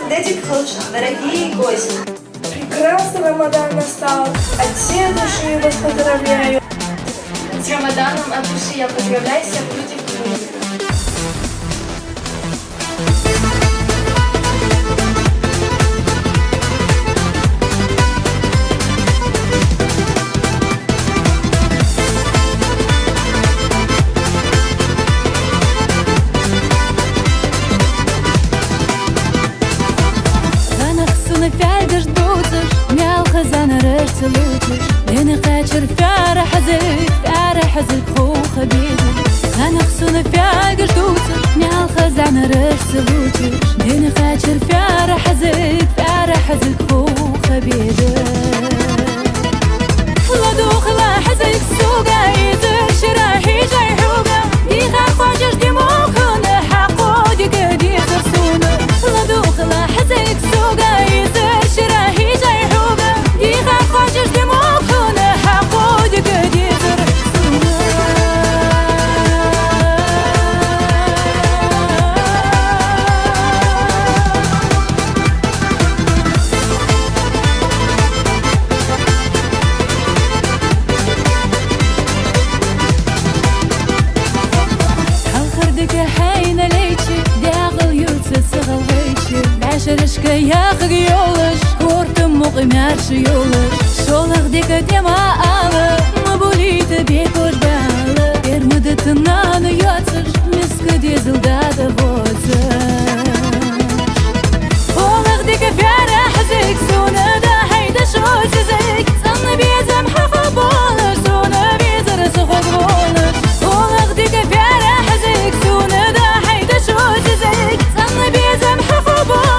Дядя Халуша, дорогие гости. Прекрасный Рамадан настал, от всей души вас поздравляю. С Рамаданом от души я поздравляю всех людей в мире. لين خاطر فرح زيك فرح زيك خو خبيبي انا خصنا فيك جدوتك نال خزان رسلوتك لين خاطر فرح زيك خو خبيبي لا دخل حزيك سوقا يدك شراحي جاي حوقا دي خاطر دي موخنا حقو دي قدي خرسونا لا دخل حزيك سوقا يدك شراحي جاي حوقا دي خاطر دي موخنا حقو دي قدي خرسونا عشرشك يا خيولش كورتم مقمارش يولش شولخ ديك ديما آلا مبوليت بيكوش بالا برمدتنا نيوتش مسك ديزل دادا بوتش شولخ ديك فرح زيك سونا دا هيدا شوش زيك صن بيزم حقا بولش سونا بيزر سخوك بولش شولخ ديك فرح زيك سونا دا هيدا شوش زيك صن بيزم حقا بولش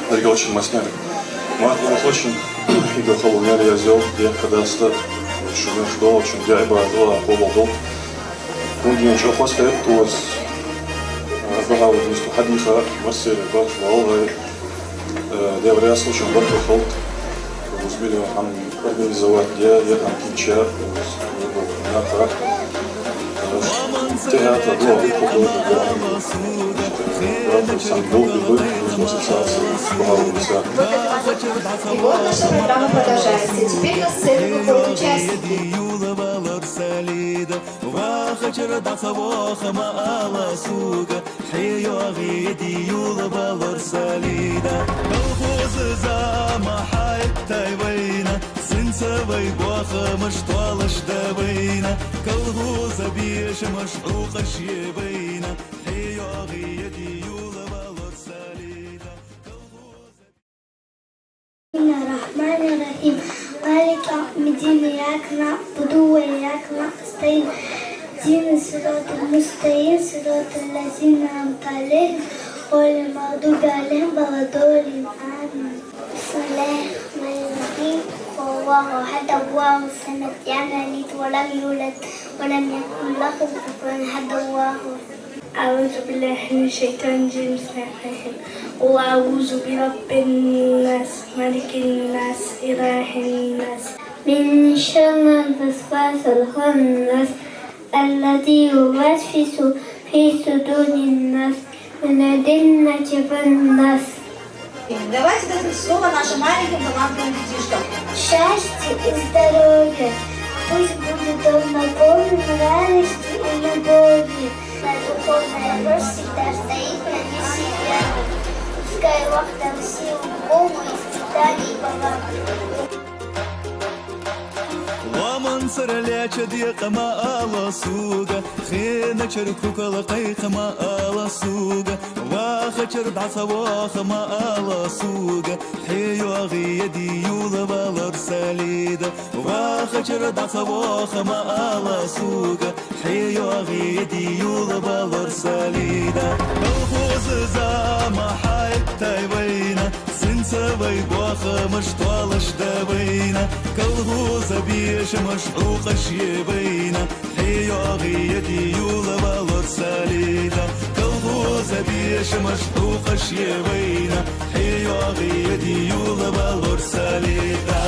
Дарья очень масняли. Мать очень и дохал умер я взял, где когда стал шумер что очень я бы два поболдал. Ну где ничего после то разговаривал с хадиса Марсель баш валай девря случай вот дохал узбили нам организовать я там кинча на фрак театр было сам был и ассоциация поговорился. И вот наша программа продолжается. Теперь на сцену выходят участники. سوي بواخ مش طالش دبينا كالغوز بيش مشعوق شيبينا حيو غيدي يولا بالرسالينا الرحمن الرحيم مالك الدين إياك نعبد وإياك نستعين دين الصراط المستقيم صراط الذين أنعمت عليهم غير المغضوب عليهم ولا الضالين آمين. بسم الله الرحمن الرحيم الله أحد الله الصمد لم يلد ولم يولد ولم يكن له كفوا أحد الله. أعوذ بالله من الشيطان الرجيم بسم الله الرحمن الرحيم. وأعوذ برب الناس ملك الناس إله الناس من شر الوسواس الخناس الذي يوسوس في صدور الناس من الجنة والناس. Давайте дадим слово нашим маленьким талантливым детишкам. Счастье и здоровье, пусть будет дом наполнен радостью и любовью. На духовная роща всегда стоит на месте рядом. Пускай вахтам сил, Богу и испытаний богам. ومن سر ليش ديق ما على سوقه خينا شركوك لقيق ما على سوقه واخر دعسة واخ ما على سوقه حيو غيدي يولا بالر ساليده واخر دعسة واخ ما على سوقه حيو غيدي يولا بالر ساليده الخوز زعما حتى يبينه سنسوي بواخ مش طالش دبينه كالغوز بيش مشعوق شيبينا حيو غيدي يولا بالر ساليده كالغوز بيش مشعوق شيبينا حيو غيدي يولا بالر ساليده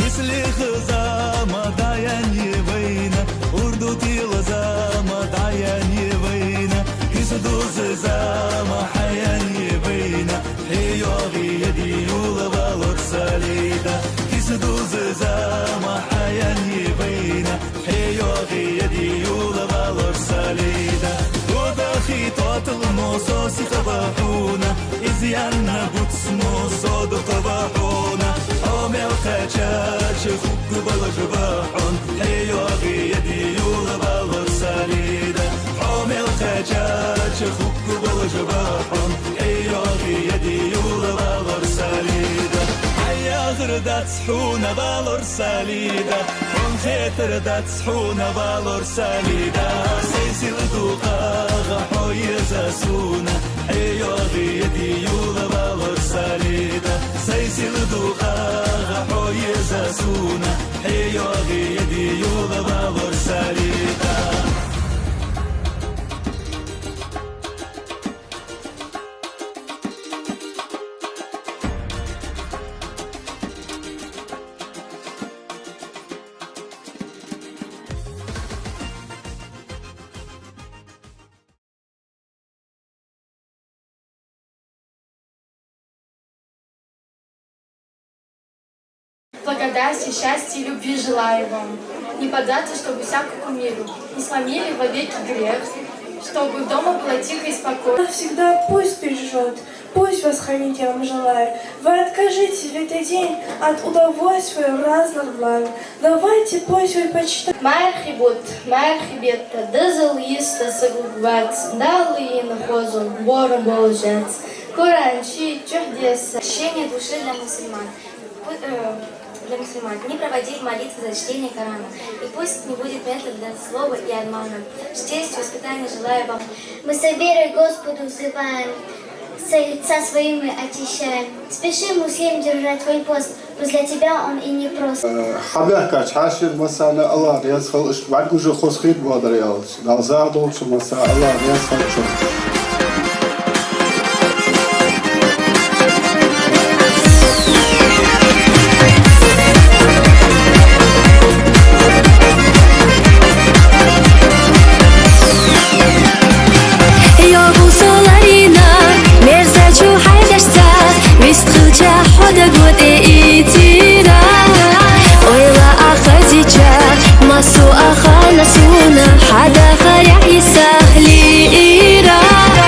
مثل خزامة دعيان يبينا أردو تيل زامة دعيان يبينا يسدو زامة حيان يبينا حيو غيدي يولا بالر ساليده يسدو زامة حيان يبينا حيو غيدي يولا بالر ساليده وداخي طاط الموصوصي خباحونا إزيانا بوتسمو صادق خباحونا عمي الخجاج خوك بالجباحون حيو غيدي يولا بالر ساليده عمي الخجاج خوك بالجباحون حيو غيدي يولا بالر ساليده حيا غردات سحونا بالر ساليده هم خيتر دات سحونا بالر ساليده سيسي الدوقا غحو يزاسونا حيو غيدي يولا بالر ساليده سيسي الدوقا غحو يزاسونا حيو غيدي يولا بالر ساليده Благодати, счастья и любви желаю вам. Не податься, чтобы всякому миру не сломили вовеки грех, чтобы дома было тихо и спокойно. Всегда пусть бережет, пусть вас хранить я вам желаю. Вы откажите в этот день от удовольствия разных благ. Давайте пусть вы почитаете. Мархибетта, да залиста сагубвац, да лиина хозу, бором болжец. Куранчи, чудеса. Очищение души для мусульман. Не проводить молитвы за чтение Корана. И пусть не будет места для слова и обмана. Честь, воспитание желаю вам. Мы с верой Господу взываем, лица свои мы очищаем. Спеши, муслим, держать твой пост, пусть для тебя он и не прост. حبيبك عاشر مساء الله رياض خلص بعد وجه خوش خير بعد رياض نازع دوش مساء الله رياض خلص حدا خريح يسهل إيران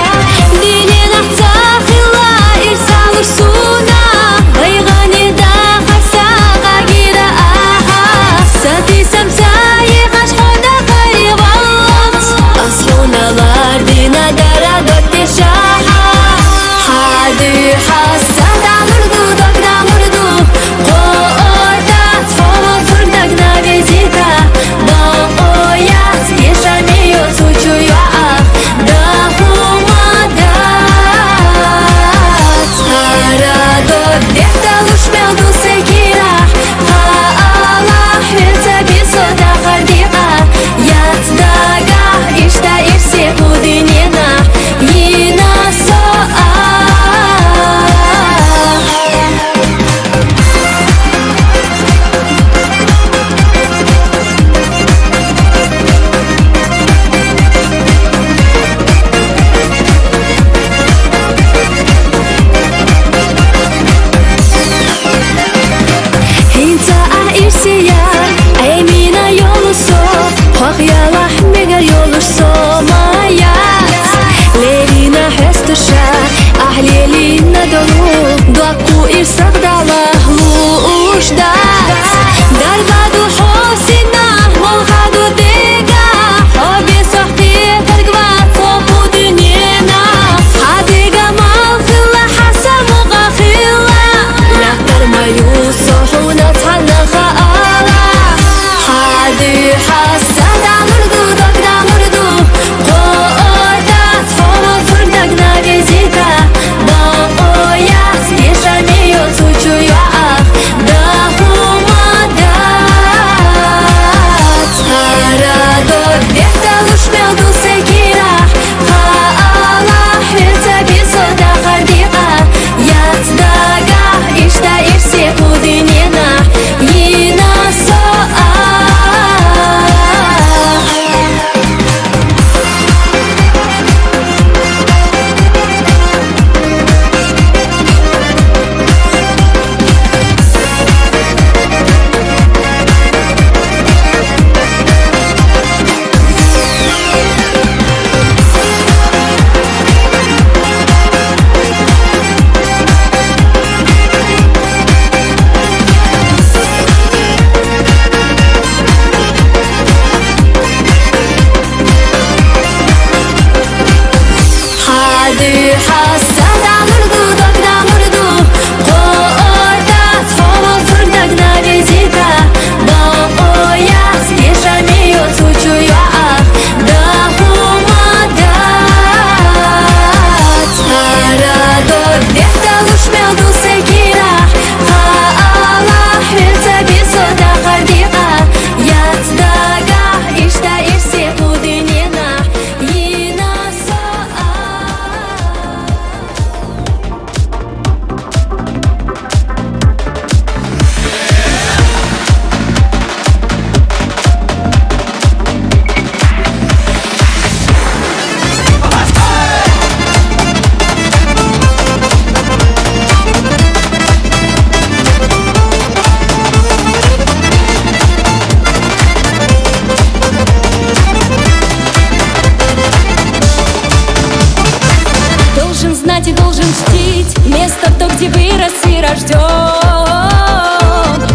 место то, где вырос и рожден.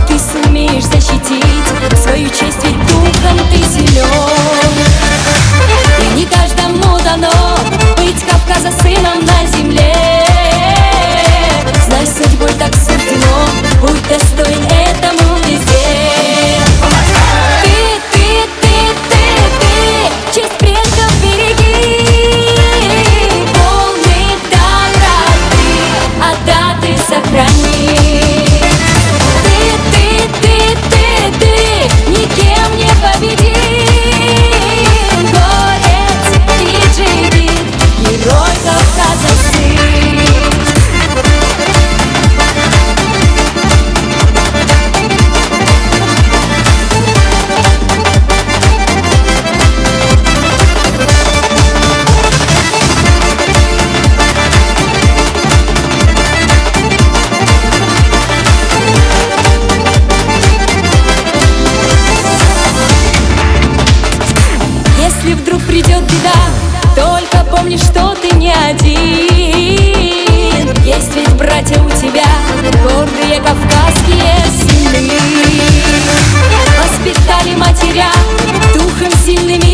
Ты сумеешь защитить свою честь, ведь духом ты силен. И не каждому дано быть Кавказа сыном на земле. Знай, судьбой так суждено, будь достоин этому везде. Ты, честь предков береги, полный доброты, а даты сохрани. Ты, никем не победим, горец и джигит, герой Кавказа сын. Если вдруг придет беда, только помни, что ты не один. Есть ведь братья у тебя, гордые кавказские сыны. Воспитали матеря духом сильными